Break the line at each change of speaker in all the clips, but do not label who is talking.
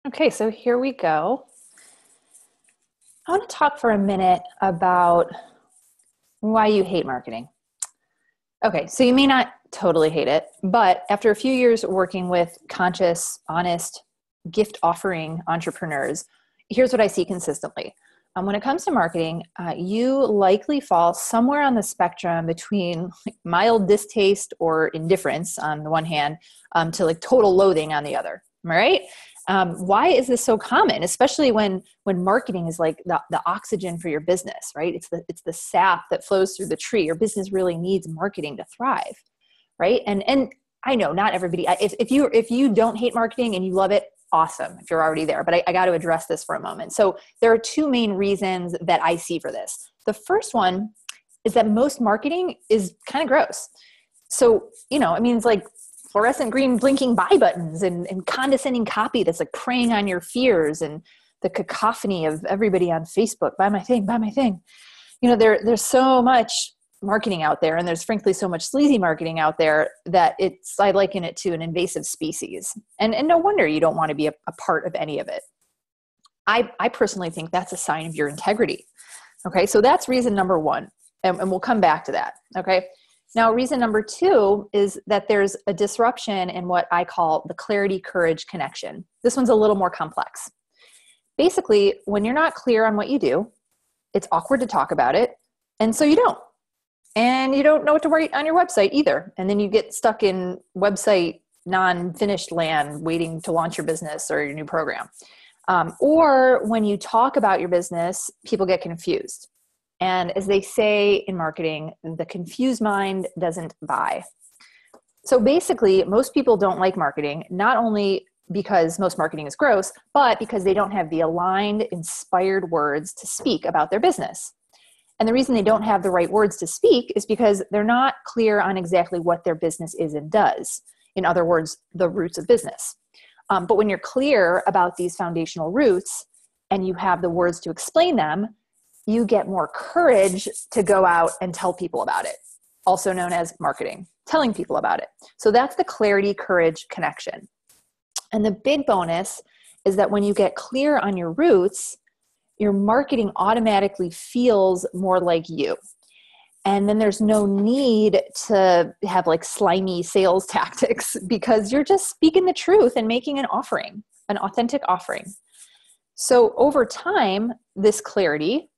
Okay, so here we go. I want to talk for a minute about why you hate marketing. Okay, so you may not totally hate it, but after a few years working with conscious, honest, gift offering entrepreneurs, here's what I see consistently. When it comes to marketing, you likely fall somewhere on the spectrum between mild distaste or indifference on the one hand to total loathing on the other. Am I right? Why is this so common, especially when marketing is like the oxygen for your business, right? It's the sap that flows through the tree. Your business really needs marketing to thrive, right? And I know not everybody. If you don't hate marketing and you love it, awesome. If you're already there, but I got to address this for a moment. So there are two main reasons that I see for this. The first one is that most marketing is kind of gross. So it's like fluorescent green blinking buy buttons and condescending copy that's like preying on your fears and the cacophony of everybody on Facebook, buy my thing, buy my thing. There's so much marketing out there, and there's frankly so much sleazy marketing out there that I liken it to an invasive species. And no wonder you don't want to be a part of any of it. I personally think that's a sign of your integrity. Okay, so that's reason number one, and we'll come back to that. Okay. Now, reason number two is that there's a disruption in what I call the clarity-courage connection. This one's a little more complex. Basically, when you're not clear on what you do, it's awkward to talk about it, and so you don't. And you don't know what to write on your website either. And then you get stuck in website non-finished land waiting to launch your business or your new program. Or when you talk about your business, people get confused. And as they say in marketing, the confused mind doesn't buy. So basically, most people don't like marketing, not only because most marketing is gross, but because they don't have the aligned, inspired words to speak about their business. And the reason they don't have the right words to speak is because they're not clear on exactly what their business is and does. In other words, the roots of business. But when you're clear about these foundational roots and you have the words to explain them, you get more courage to go out and tell people about it, also known as marketing, telling people about it. So that's the clarity-courage connection. And the big bonus is that when you get clear on your roots, your marketing automatically feels more like you. And then there's no need to have slimy sales tactics because you're just speaking the truth and making an offering, an authentic offering. So over time, this clarity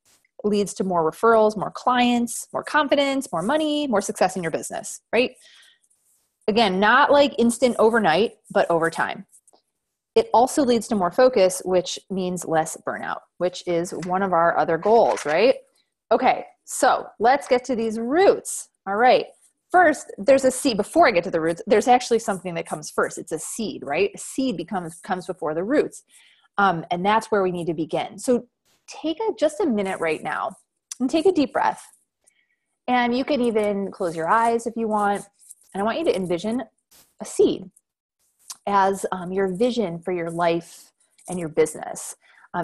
leads to more referrals, more clients, more confidence, more money, more success in your business, right? Again, not like instant overnight, but over time. It also leads to more focus, which means less burnout, which is one of our other goals, right? Okay, so let's get to these roots. All right. First, there's a seed. Before I get to the roots, there's actually something that comes first. It's a seed, right? A seed comes before the roots. And that's where we need to begin. So take just a minute right now and take a deep breath. And you can even close your eyes if you want. And I want you to envision a seed as your vision for your life and your business.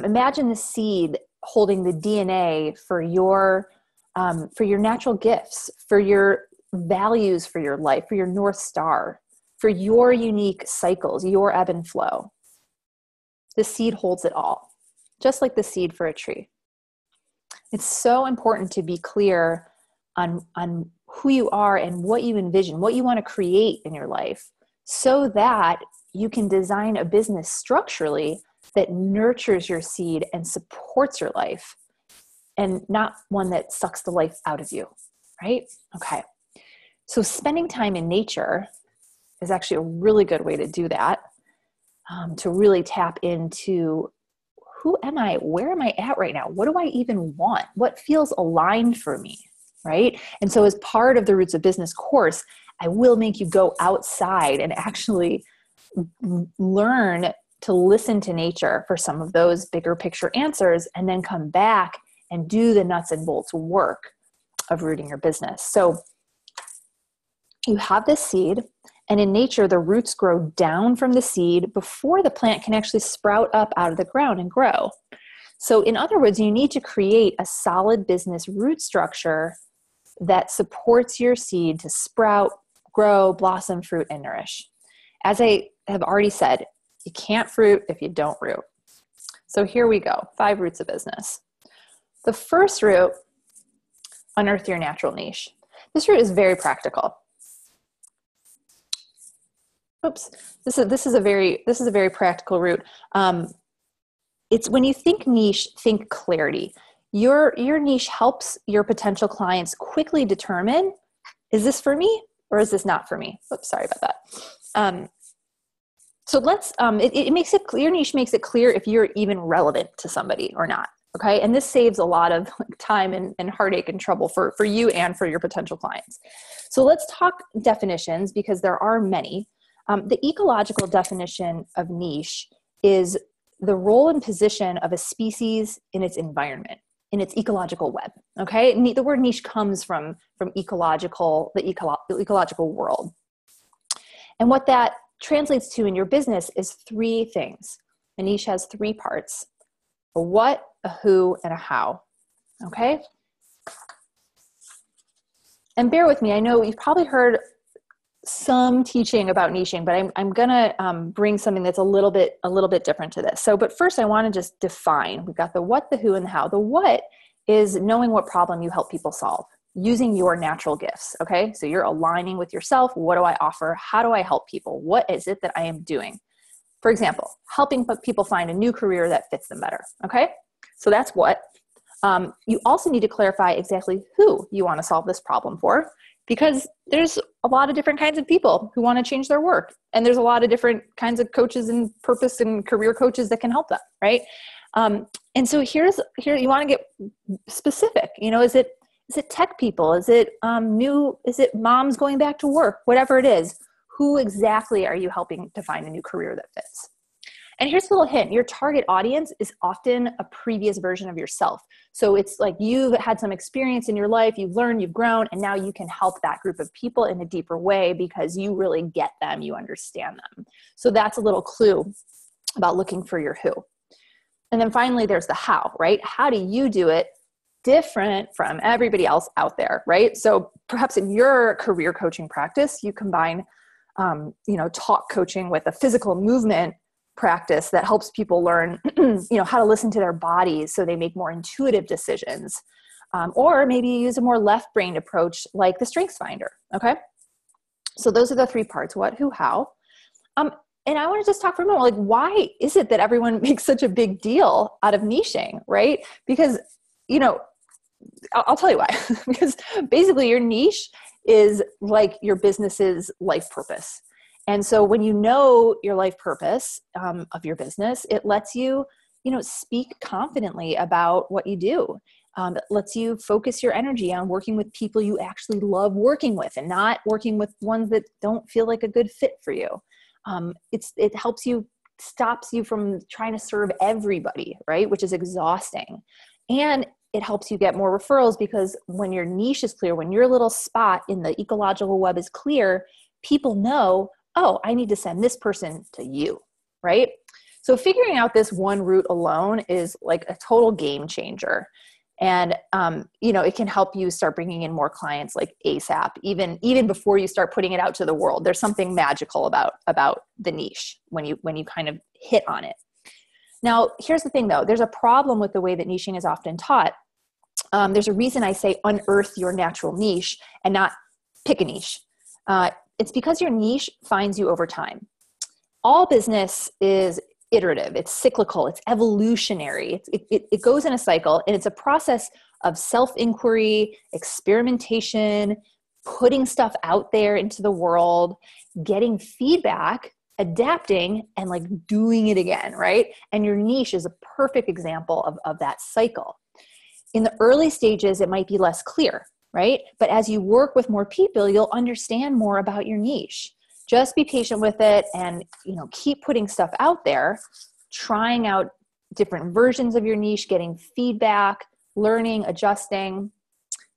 Imagine the seed holding the DNA for your natural gifts, for your values for your life, for your North Star, for your unique cycles, your ebb and flow. The seed holds it all, just like the seed for a tree. It's so important to be clear on who you are and what you envision, what you want to create in your life, so that you can design a business structurally that nurtures your seed and supports your life, and not one that sucks the life out of you, right? Okay. So spending time in nature is actually a really good way to do that, to really tap into who am I? Where am I at right now? What do I even want? What feels aligned for me, right? And so as part of the Roots of Business course, I will make you go outside and actually learn to listen to nature for some of those bigger picture answers, and then come back and do the nuts and bolts work of rooting your business. So you have this seed, and in nature, the roots grow down from the seed before the plant can actually sprout up out of the ground and grow. So in other words, you need to create a solid business root structure that supports your seed to sprout, grow, blossom, fruit, and nourish. As I have already said, You can't fruit if you don't root. So here we go, 5 roots of business. The first root, unearth your natural niche. This root is very practical. Oops, this is a very practical root. It's when you think niche, think clarity. Your niche helps your potential clients quickly determine, is this for me or is this not for me? Oops, sorry about that. So let's, it makes it clear, your niche makes it clear if you're even relevant to somebody or not. Okay. And this saves a lot of time and heartache and trouble for you and for your potential clients. So let's talk definitions because there are many. The ecological definition of niche is the role and position of a species in its environment, in its ecological web. Okay. The word niche comes from ecological, the ecological world. And what that translates to in your business is 3 things. A niche has 3 parts: a what, a who, and a how. Okay. And bear with me. I know you've probably heard some teaching about niching, but I'm going to bring something that's a little bit different to this. So, but first I want to just define. We've got the what, the who, and the how. The what is knowing what problem you help people solve using your natural gifts. Okay. So you're aligning with yourself. What do I offer? How do I help people? What is it that I am doing? For example, helping people find a new career that fits them better. Okay. So that's what. You also need to clarify exactly who you want to solve this problem for, because there's a lot of different kinds of people who want to change their work. And there's a lot of different kinds of coaches and purpose and career coaches that can help them. Right. And so here you want to get specific. You know, is it tech people? Is it is it moms going back to work? Whatever it is, who exactly are you helping to find a new career that fits? And here's a little hint. Your target audience is often a previous version of yourself. So it's like you've had some experience in your life, you've learned, you've grown, and now you can help that group of people in a deeper way because you really get them, you understand them. So that's a little clue about looking for your who. And then finally, there's the how, right? How do you do it different from everybody else out there, right? So perhaps in your career coaching practice, you combine, talk coaching with a physical movement practice that helps people learn, how to listen to their bodies so they make more intuitive decisions. Or maybe you use a more left-brained approach like the Strengths Finder. Okay. So those are the 3 parts: what, who, how. And I want to just talk for a moment, like, why is it that everyone makes such a big deal out of niching, right? Because, I'll tell you why. Because basically your niche is like your business's life purpose. And so when you know your life purpose of your business, it lets you, speak confidently about what you do. It lets you focus your energy on working with people you actually love working with and not working with ones that don't feel like a good fit for you. It helps you, stops you from trying to serve everybody, right? Which is exhausting. And it helps you get more referrals because when your niche is clear, when your little spot in the ecological web is clear, people know, oh, I need to send this person to you, right? So figuring out this one route alone is like a total game changer. And, it can help you start bringing in more clients like ASAP, even before you start putting it out to the world. There's something magical about the niche when you kind of hit on it. Now, here's the thing though, there's a problem with the way that niching is often taught. There's a reason I say unearth your natural niche and not pick a niche. It's because your niche finds you over time. All business is iterative, it's cyclical, it's evolutionary. It goes in a cycle, and it's a process of self-inquiry, experimentation, putting stuff out there into the world, getting feedback, adapting, and like doing it again, right? And your niche is a perfect example of that cycle. In the early stages, it might be less clear, right? But as you work with more people, you'll understand more about your niche. Just be patient with it and, keep putting stuff out there, trying out different versions of your niche, getting feedback, learning, adjusting.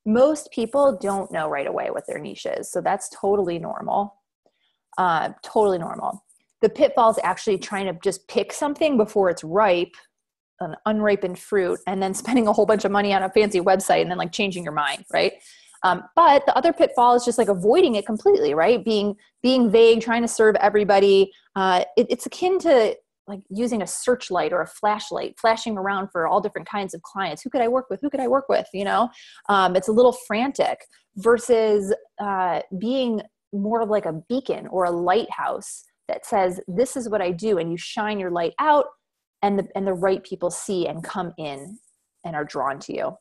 Most people don't know right away what their niche is. So that's totally normal. Totally normal. The pitfall is actually trying to just pick something before it's ripe, an unripened fruit, and then spending a whole bunch of money on a fancy website and then like changing your mind, right? But the other pitfall is just like avoiding it completely, right? Being vague, trying to serve everybody. It's akin to like using a searchlight or a flashlight, flashing around for all different kinds of clients. Who could I work with? Who could I work with? It's a little frantic versus being more like a beacon or a lighthouse that says, this is what I do. And you shine your light out and the right people see and come in and are drawn to you.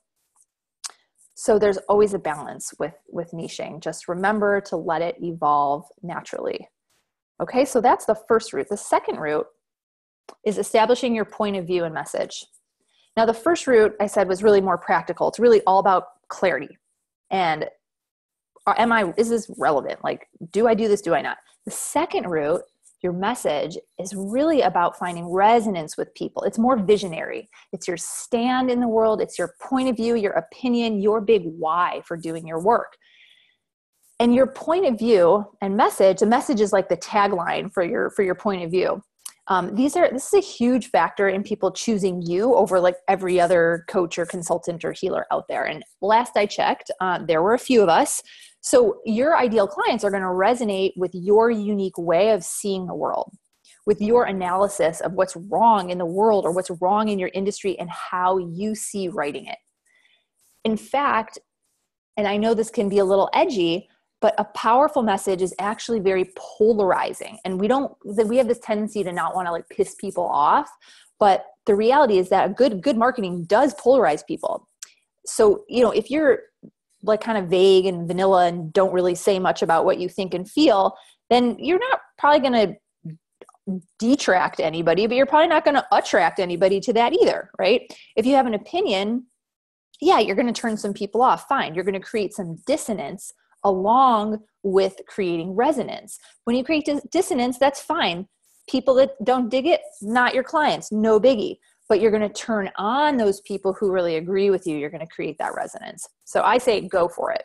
So there's always a balance with niching. Just remember to let it evolve naturally. Okay, so that's the first route. The second route is establishing your point of view and message. Now, the first route I said was really more practical. It's really all about clarity. And is this relevant? Like, do I do this? Do I not? The second route, your message, is really about finding resonance with people. It's more visionary. It's your stand in the world. It's your point of view, your opinion, your big why for doing your work. And your point of view and message, the message is like the tagline for your point of view. This is a huge factor in people choosing you over like every other coach or consultant or healer out there. And last I checked, there were a few of us. So your ideal clients are going to resonate with your unique way of seeing the world, with your analysis of what's wrong in the world or what's wrong in your industry and how you see writing it. In fact, and I know this can be a little edgy, but a powerful message is actually very polarizing. And we have this tendency to not want to like piss people off. But the reality is that good marketing does polarize people. So, if you're like kind of vague and vanilla and don't really say much about what you think and feel, then you're not probably going to detract anybody, but you're probably not going to attract anybody to that either, right? If you have an opinion, yeah, you're going to turn some people off. Fine. You're going to create some dissonance along with creating resonance. When you create dissonance, that's fine. People that don't dig it, not your clients, no biggie. But you're going to turn on those people who really agree with you. You're going to create that resonance. So I say, go for it.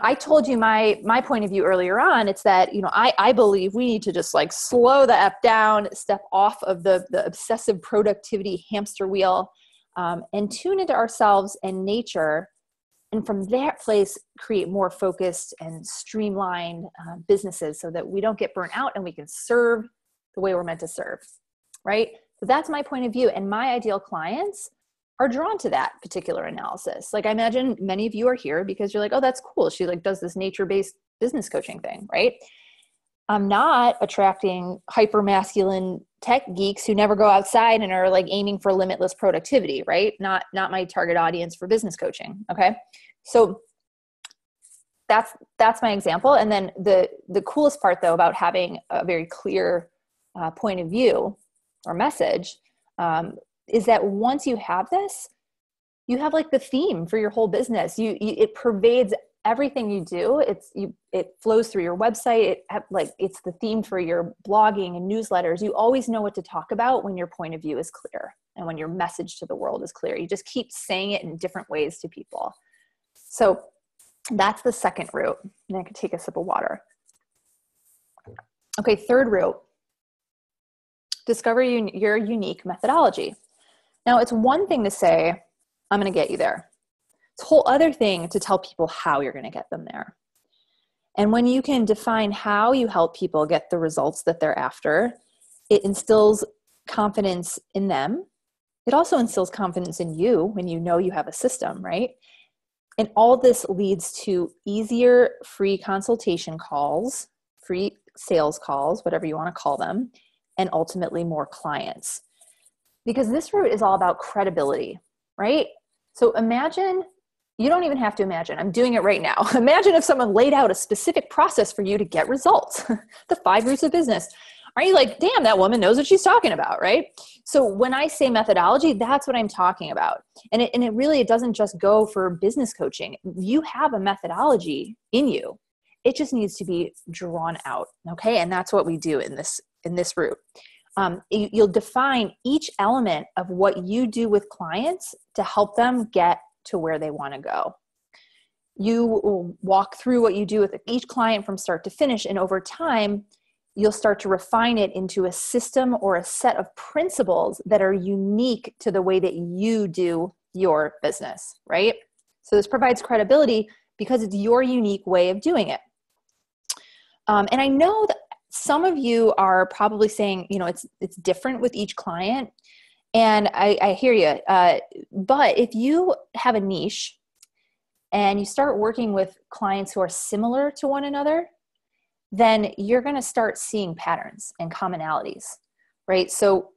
I told you my point of view earlier on. It's that, I believe we need to just like slow the F down, step off of the obsessive productivity hamster wheel, and tune into ourselves and nature. And from that place, create more focused and streamlined businesses so that we don't get burnt out and we can serve the way we're meant to serve, right? So that's my point of view. And my ideal clients are drawn to that particular analysis. Like I imagine many of you are here because you're like, oh, that's cool. She like does this nature-based business coaching thing, right? I'm not attracting hyper masculine tech geeks who never go outside and are like aiming for limitless productivity, right? Not my target audience for business coaching. Okay. So that's my example. And then the coolest part though, about having a very clear point of view or message, is that once you have this, you have like the theme for your whole business. It pervades everything you do. It flows through your website. It's the theme for your blogging and newsletters. You always know what to talk about when your point of view is clear and when your message to the world is clear. You just keep saying it in different ways to people. So that's the second route. And I could take a sip of water. Okay, third route. Discover your unique methodology. Now, it's one thing to say, I'm going to get you there. It's a whole other thing to tell people how you're going to get them there. And when you can define how you help people get the results that they're after, it instills confidence in them. It also instills confidence in you when you know you have a system, right? And all this leads to easier free consultation calls, free sales calls, whatever you want to call them, and ultimately more clients. Because this route is all about credibility, right? So imagine, you don't even have to imagine, I'm doing it right now. Imagine if someone laid out a specific process for you to get results, the 5 routes of business. Are you like, damn, that woman knows what she's talking about, right? So when I say methodology, that's what I'm talking about. And it really doesn't just go for business coaching. You have a methodology in you. It just needs to be drawn out, okay? And that's what we do in this route. You'll define each element of what you do with clients to help them get to where they want to go. You will walk through what you do with each client from start to finish, and over time, you'll start to refine it into a system or a set of principles that are unique to the way that you do your business, right? So this provides credibility because it's your unique way of doing it. And I know that some of you are probably saying, it's different with each client. And I hear you. But if you have a niche and you start working with clients who are similar to one another, then you're going to start seeing patterns and commonalities, right? So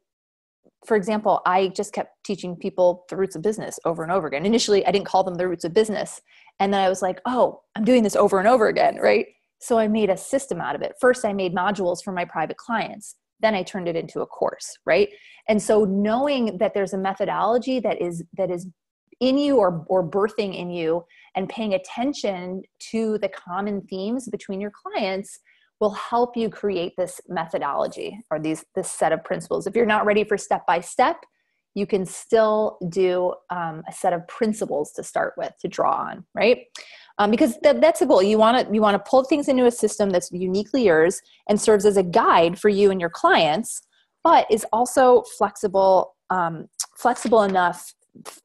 for example, I just kept teaching people the roots of business over and over again. Initially, I didn't call them the roots of business. And then I was like, oh, I'm doing this over and over again, right? So I made a system out of it. First, I made modules for my private clients. Then I turned it into a course, right? And so knowing that there's a methodology that is in you or birthing in you, and paying attention to the common themes between your clients will help you create this methodology or this set of principles. If you're not ready for step-by-step, you can still do a set of principles to start with, to draw on, right? Because that's the goal. You want to pull things into a system that's uniquely yours and serves as a guide for you and your clients, but is also flexible enough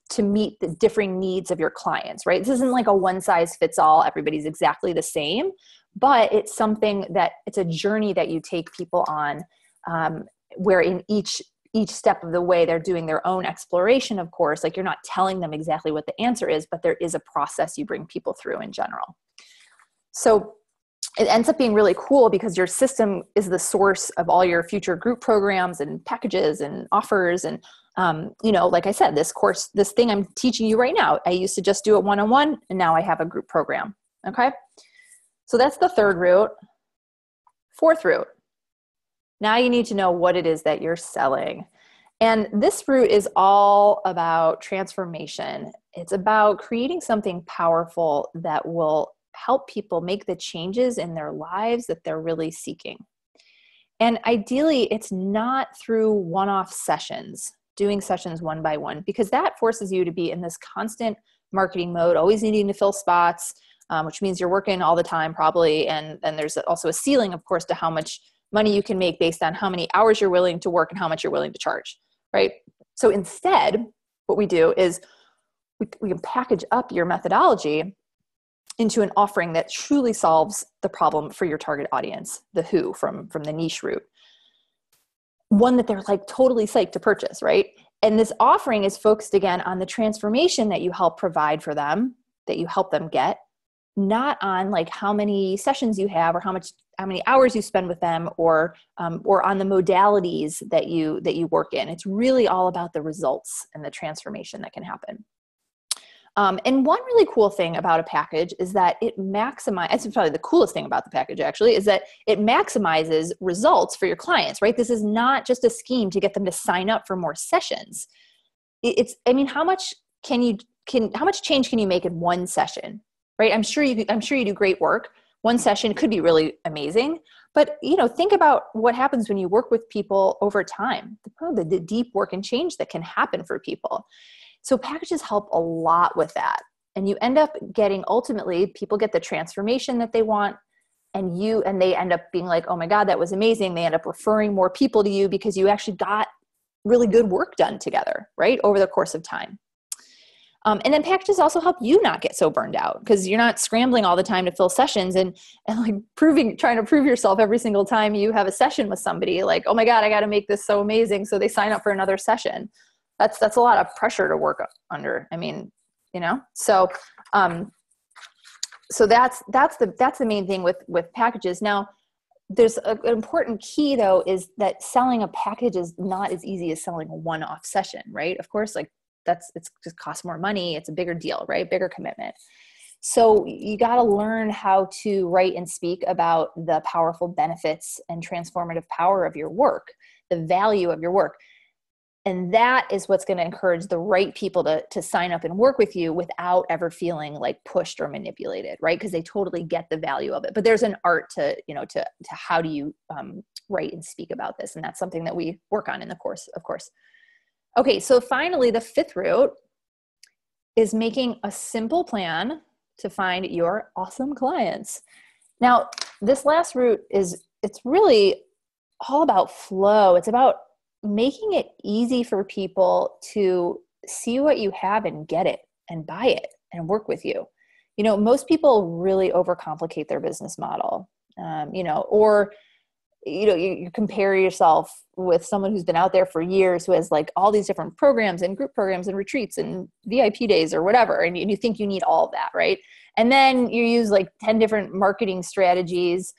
to meet the differing needs of your clients, right? This isn't like a one size fits all, everybody's exactly the same, but it's something that it's a journey that you take people on, where in each step of the way, they're doing their own exploration, of course. Like, you're not telling them exactly what the answer is, but there is a process you bring people through in general. So it ends up being really cool because your system is the source of all your future group programs and packages and offers. And, like I said, this course, this thing I'm teaching you right now, I used to just do it one-on-one, and now I have a group program. Okay. So that's the third route. Fourth route. Now you need to know what it is that you're selling. And this route is all about transformation. It's about creating something powerful that will help people make the changes in their lives that they're really seeking. And ideally, it's not through one-off sessions, doing sessions one by one, because that forces you to be in this constant marketing mode, always needing to fill spots, which means you're working all the time probably. And then there's also a ceiling, of course, to how much money you can make based on how many hours you're willing to work and how much you're willing to charge, right? So instead, what we do is we can package up your methodology into an offering that truly solves the problem for your target audience, the who from the niche route. One that they're like totally psyched to purchase, right? And this offering is focused again on the transformation that you help provide for them, that you help them get, not on like how many sessions you have or how many hours you spend with them, or on the modalities that you work in. It's really all about the results and the transformation that can happen. And one really cool thing about a package is that it's probably the coolest thing about the package actually, is that it maximizes results for your clients, right? This is not just a scheme to get them to sign up for more sessions. How much change can you make in one session, right? I'm sure you do great work. One session could be really amazing, but think about what happens when you work with people over time, the deep work and change that can happen for people. So packages help a lot with that. And you end up getting, ultimately, people get the transformation that they want, and they end up being like, oh my God, that was amazing. They end up referring more people to you because you actually got really good work done together, right? Over the course of time. And then packages also help you not get so burned out, because you're not scrambling all the time to fill sessions and like trying to prove yourself every single time you have a session with somebody, like, oh my God, I got to make this so amazing, so they sign up for another session. That's a lot of pressure to work under. So that's the main thing with packages. Now, there's an important key though, is that selling a package is not as easy as selling a one-off session, right? Of course, it just costs more money. It's a bigger deal, right? Bigger commitment. So you got to learn how to write and speak about the powerful benefits and transformative power of your work, the value of your work. And that is what's going to encourage the right people to sign up and work with you without ever feeling like pushed or manipulated, right? Because they totally get the value of it. But there's an art to how do you write and speak about this. And that's something that we work on in the course, of course. Okay, so finally, the fifth route is making a simple plan to find your awesome clients. Now, this last route it's really all about flow. It's about making it easy for people to see what you have and get it and buy it and work with you. Most people really overcomplicate their business model, or you compare yourself with someone who's been out there for years, who has like all these different programs and group programs and retreats and VIP days or whatever. And you think you need all of that, right? And then you use like 10 different marketing strategies,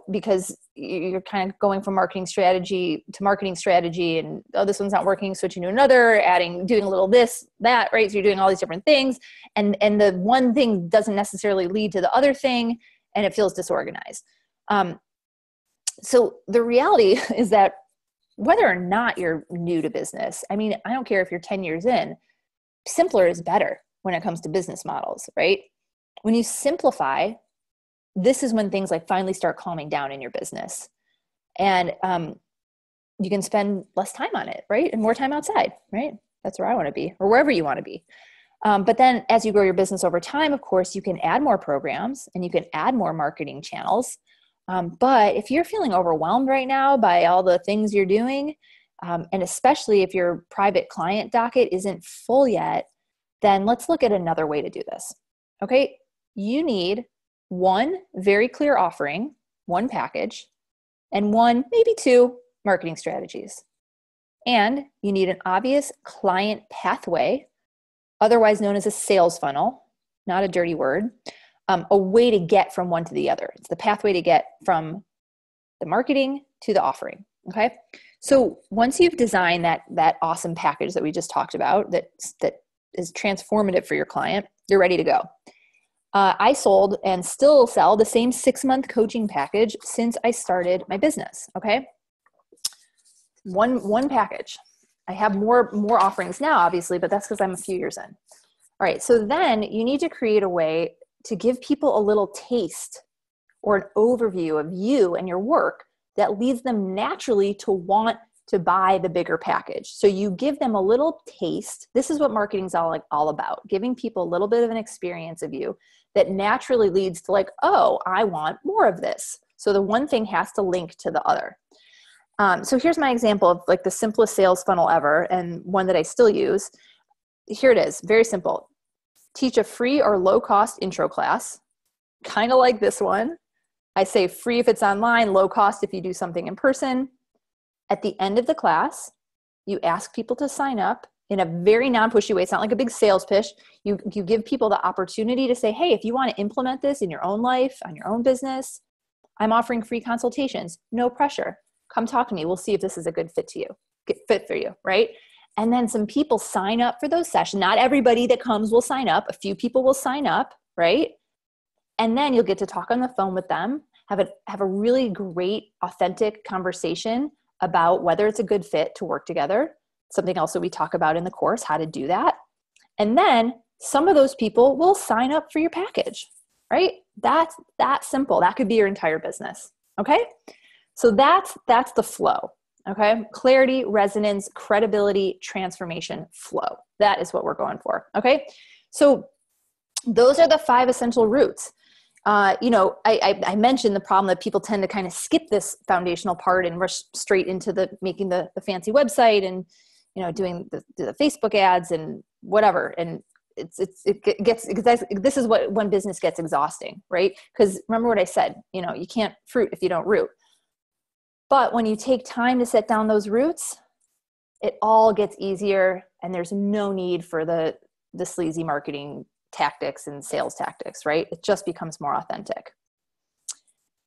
because you're kind of going from marketing strategy to marketing strategy, and this one's not working, switching to another, doing a little this, that, right? So you're doing all these different things, and the one thing doesn't necessarily lead to the other thing, and it feels disorganized. So the reality is that whether or not you're new to business, I don't care if you're 10 years in, simpler is better when it comes to business models, right? When you simplify, this is when things like finally start calming down in your business, and you can spend less time on it, right? And more time outside, right? That's where I want to be, or wherever you want to be. But then as you grow your business over time, of course, you can add more programs and you can add more marketing channels. But if you're feeling overwhelmed right now by all the things you're doing, and especially if your private client docket isn't full yet, then let's look at another way to do this. Okay. You need one very clear offering, one package, and one, maybe two marketing strategies. And you need an obvious client pathway, otherwise known as a sales funnel, not a dirty word, a way to get from one to the other. It's the pathway to get from the marketing to the offering. Okay. So once you've designed that awesome package that we just talked about, that is transformative for your client, you're ready to go. I sold and still sell the same 6-month coaching package since I started my business. Okay. One package. I have more offerings now, obviously, but that's because I'm a few years in. All right. So then you need to create a way to give people a little taste or an overview of you and your work that leads them naturally to want to buy the bigger package. So you give them a little taste. This is what marketing is all about, giving people a little bit of an experience of you that naturally leads to like, oh, I want more of this. So the one thing has to link to the other. So here's my example of like the simplest sales funnel ever, and one that I still use. Here it is, very simple. Teach a free or low cost intro class, kind of like this one. I say free if it's online, low cost if you do something in person. At the end of the class, you ask people to sign up in a very non-pushy way. It's not like a big sales pitch. You give people the opportunity to say, hey, if you want to implement this in your own life, on your own business, I'm offering free consultations. No pressure. Come talk to me. We'll see if this is a good fit for you, right? And then some people sign up for those sessions. Not everybody that comes will sign up. A few people will sign up, right? And then you'll get to talk on the phone with them, have a really great, authentic conversation about whether it's a good fit to work together. Something else that we talk about in the course, how to do that. And then some of those people will sign up for your package, right? That's that simple. That could be your entire business. Okay. So that's the flow. Okay. Clarity, resonance, credibility, transformation, flow. That is what we're going for. Okay. So those are the 5 essential routes. I mentioned the problem that people tend to kind of skip this foundational part and rush straight into making the fancy website and, doing the Facebook ads and whatever. And this is when business gets exhausting, right? Because remember what I said, you can't fruit if you don't root. But when you take time to set down those roots, it all gets easier, and there's no need for the sleazy marketing tactics and sales tactics, right? It just becomes more authentic.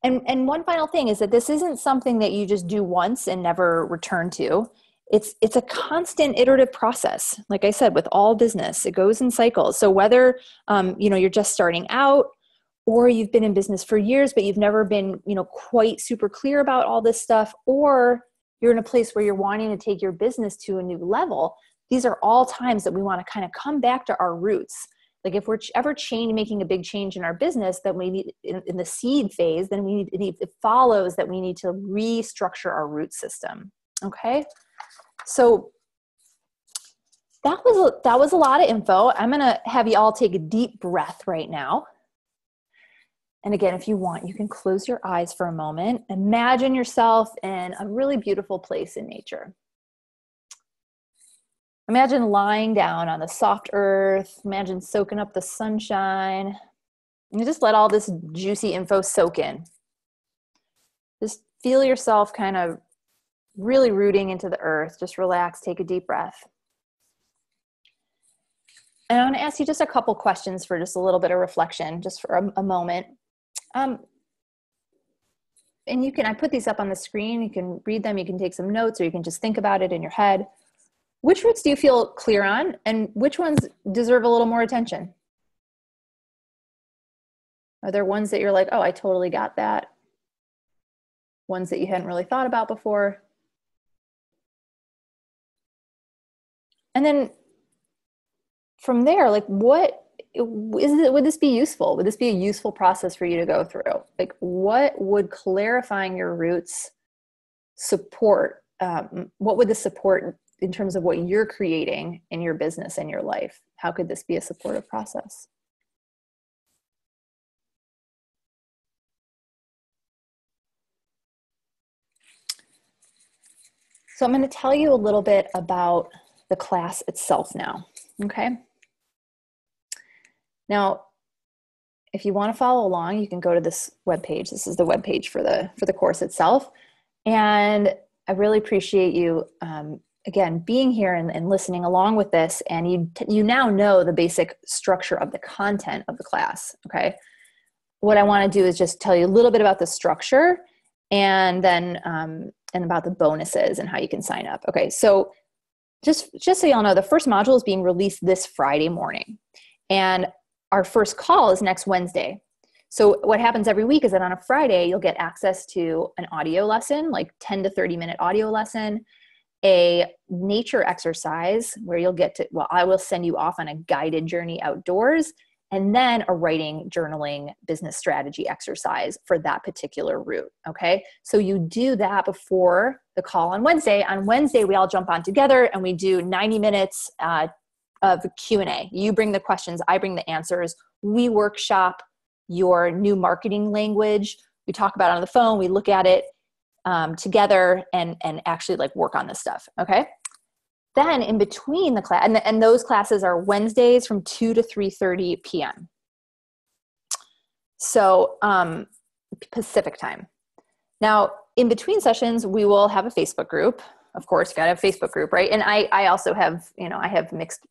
And one final thing is that this isn't something that you just do once and never return to. It's a constant iterative process. Like I said, with all business, it goes in cycles. So whether, you're just starting out, or you've been in business for years, but you've never been, quite super clear about all this stuff, or you're in a place where you're wanting to take your business to a new level, these are all times that we want to kind of come back to our roots. Like if we're ever making a big change in our business, that we need in the seed phase, then it follows that we need to restructure our root system. Okay. So that was a lot of info. I'm going to have you all take a deep breath right now. And again, if you want, you can close your eyes for a moment. Imagine yourself in a really beautiful place in nature. Imagine lying down on the soft earth. Imagine soaking up the sunshine. And just let all this juicy info soak in. Just feel yourself kind of really rooting into the earth. Just relax, take a deep breath. And I'm going to ask you just a couple questions for just a little bit of reflection, just for a moment. And I put these up on the screen. You can read them, you can take some notes, or you can just think about it in your head. Which roots do you feel clear on, and which ones deserve a little more attention? Are there ones that you're like, oh, I totally got that? Ones that you hadn't really thought about before? And then from there, like, what is it? Would this be useful? Would this be a useful process for you to go through? Like, what would clarifying your roots support? What would this support in terms of what you're creating in your business and your life? How could this be a supportive process? So I'm going to tell you a little bit about the class itself now, okay? Now, if you want to follow along, you can go to this webpage. This is the webpage for the course itself. And I really appreciate you, again, being here and listening along with this. And you now know the basic structure of the content of the class, okay? What I want to do is just tell you a little bit about the structure, and then and about the bonuses and how you can sign up. Okay, so just so y'all know, the first module is being released this Friday morning. And our first call is next Wednesday. So what happens every week is that on a Friday, you'll get access to an audio lesson, like 10 to 30 minute audio lesson, a nature exercise where you'll get to, well, I will send you off on a guided journey outdoors, and then a writing, journaling, business strategy exercise for that particular route, okay? So you do that before the call on Wednesday. On Wednesday, we all jump on together and we do 90 minutes of Q&A. You bring the questions, I bring the answers. We workshop your new marketing language. We talk about it on the phone, we look at it together and actually like work on this stuff, okay? Then in between the class, and those classes are Wednesdays from 2 to 3:30 p.m. So Pacific time. Now, in between sessions, we will have a Facebook group. Of course, you got to have a Facebook group, right? And I also have, I have mixed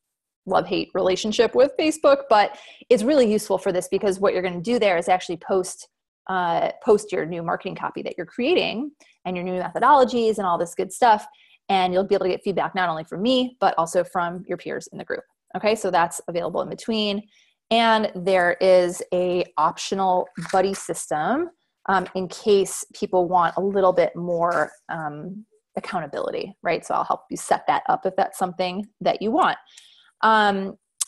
love-hate relationship with Facebook, but it's really useful for this because what you're going to do there is actually post your new marketing copy that you're creating and your new methodologies and all this good stuff. And you'll be able to get feedback not only from me, but also from your peers in the group. Okay, so that's available in between. And there is a optional buddy system in case people want a little bit more accountability, right? So I'll help you set that up if that's something that you want.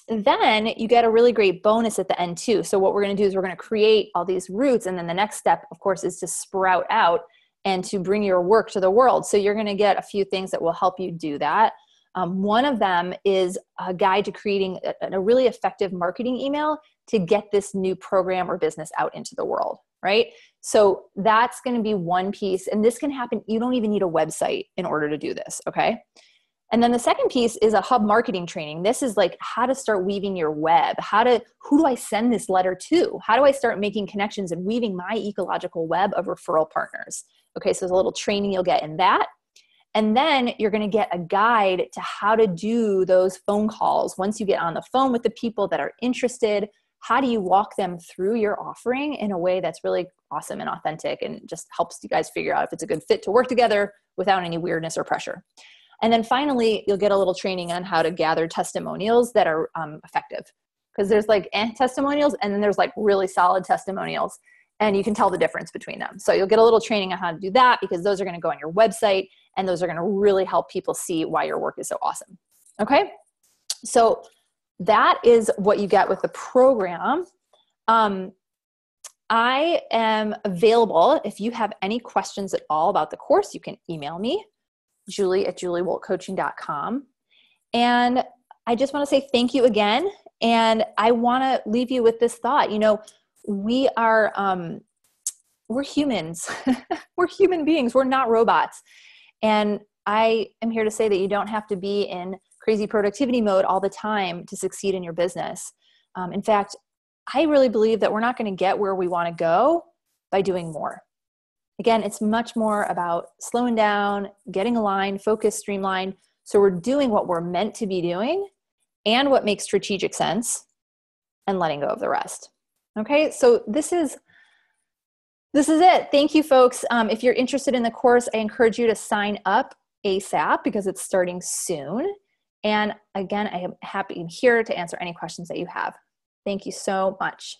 Then you get a really great bonus at the end too. So what we're going to do is we're going to create all these roots. And then the next step, of course, is to sprout out and to bring your work to the world. So you're going to get a few things that will help you do that. One of them is a guide to creating a really effective marketing email to get this new program or business out into the world, right? So that's going to be one piece. And this can happen. You don't even need a website in order to do this, okay? And then the second piece is a hub marketing training. This is like how to start weaving your web. Who do I send this letter to? How do I start making connections and weaving my ecological web of referral partners? Okay, so there's a little training you'll get in that. And then you're going to get a guide to how to do those phone calls. Once you get on the phone with the people that are interested, how do you walk them through your offering in a way that's really awesome and authentic and just helps you guys figure out if it's a good fit to work together without any weirdness or pressure. And then finally, you'll get a little training on how to gather testimonials that are effective. Because there's like testimonials and then there's like really solid testimonials. And you can tell the difference between them. So you'll get a little training on how to do that because those are going to go on your website and those are going to really help people see why your work is so awesome. Okay? So that is what you get with the program. I am available. If you have any questions at all about the course, you can email me, julie@juliewolkcoaching.com. And I just want to say thank you again. And I want to leave you with this thought. We are, we're humans. We're human beings. We're not robots. And I am here to say that you don't have to be in crazy productivity mode all the time to succeed in your business. In fact, I really believe that we're not going to get where we want to go by doing more. Again, it's much more about slowing down, getting aligned, focused, streamlined. So we're doing what we're meant to be doing and what makes strategic sense, and letting go of the rest. Okay, so this is it. Thank you, folks. If you're interested in the course, I encourage you to sign up ASAP because it's starting soon. And again, I am happy here to answer any questions that you have. Thank you so much.